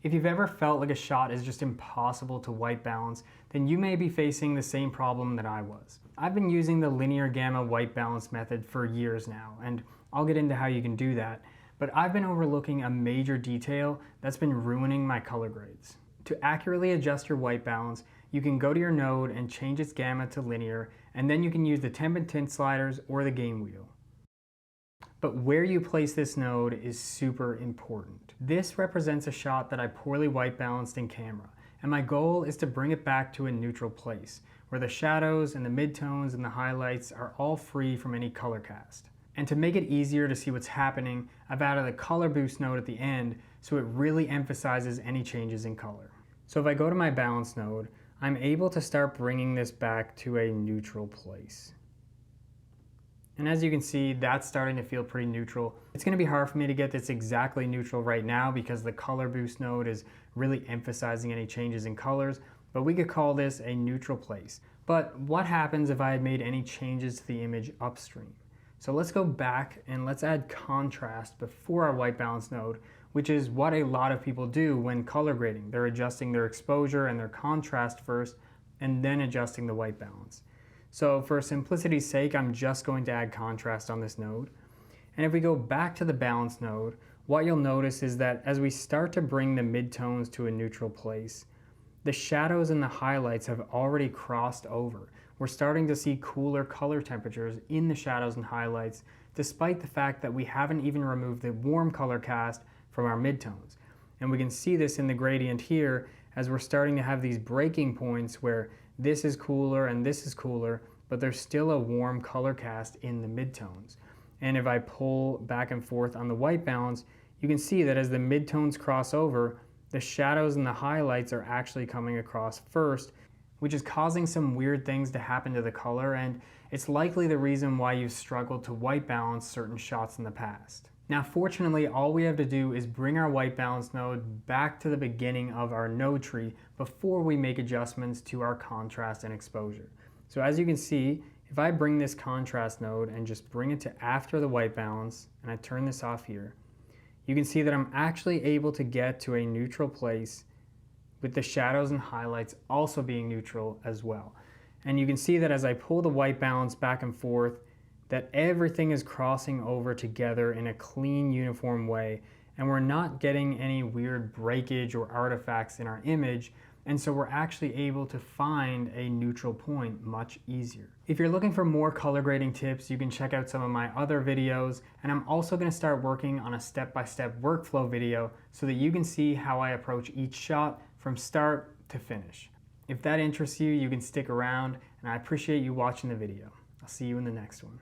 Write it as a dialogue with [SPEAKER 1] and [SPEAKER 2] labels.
[SPEAKER 1] If you've ever felt like a shot is just impossible to white balance, then you may be facing the same problem that I was. I've been using the linear gamma white balance method for years now, and I'll get into how you can do that, but I've been overlooking a major detail that's been ruining my color grades. To accurately adjust your white balance, you can go to your node and change its gamma to linear, and then you can use the temp and tint sliders or the gain wheel. But where you place this node is super important. This represents a shot that I poorly white balanced in camera, and my goal is to bring it back to a neutral place, where the shadows and the midtones and the highlights are all free from any color cast. And to make it easier to see what's happening, I've added a color boost node at the end, so it really emphasizes any changes in color. So if I go to my balance node, I'm able to start bringing this back to a neutral place. And as you can see, that's starting to feel pretty neutral. It's going to be hard for me to get this exactly neutral right now because the color boost node is really emphasizing any changes in colors, but we could call this a neutral place. But what happens if I had made any changes to the image upstream? So let's go back and let's add contrast before our white balance node, which is what a lot of people do when color grading. They're adjusting their exposure and their contrast first, and then adjusting the white balance. So for simplicity's sake, I'm just going to add contrast on this node. And if we go back to the balance node, what you'll notice is that as we start to bring the midtones to a neutral place, the shadows and the highlights have already crossed over. We're starting to see cooler color temperatures in the shadows and highlights, despite the fact that we haven't even removed the warm color cast from our midtones. And we can see this in the gradient here as we're starting to have these breaking points where this is cooler and this is cooler, but there's still a warm color cast in the midtones. And if I pull back and forth on the white balance, you can see that as the midtones cross over, the shadows and the highlights are actually coming across first, which is causing some weird things to happen to the color, and it's likely the reason why you've struggled to white balance certain shots in the past. Now fortunately, all we have to do is bring our white balance node back to the beginning of our node tree before we make adjustments to our contrast and exposure. So as you can see, if I bring this contrast node and just bring it to after the white balance, and I turn this off here, you can see that I'm actually able to get to a neutral place with the shadows and highlights also being neutral as well. And you can see that as I pull the white balance back and forth, that everything is crossing over together in a clean, uniform way, and we're not getting any weird breakage or artifacts in our image, and so we're actually able to find a neutral point much easier. If you're looking for more color grading tips, you can check out some of my other videos, and I'm also going to start working on a step-by-step workflow video so that you can see how I approach each shot from start to finish. If that interests you, you can stick around, and I appreciate you watching the video. I'll see you in the next one.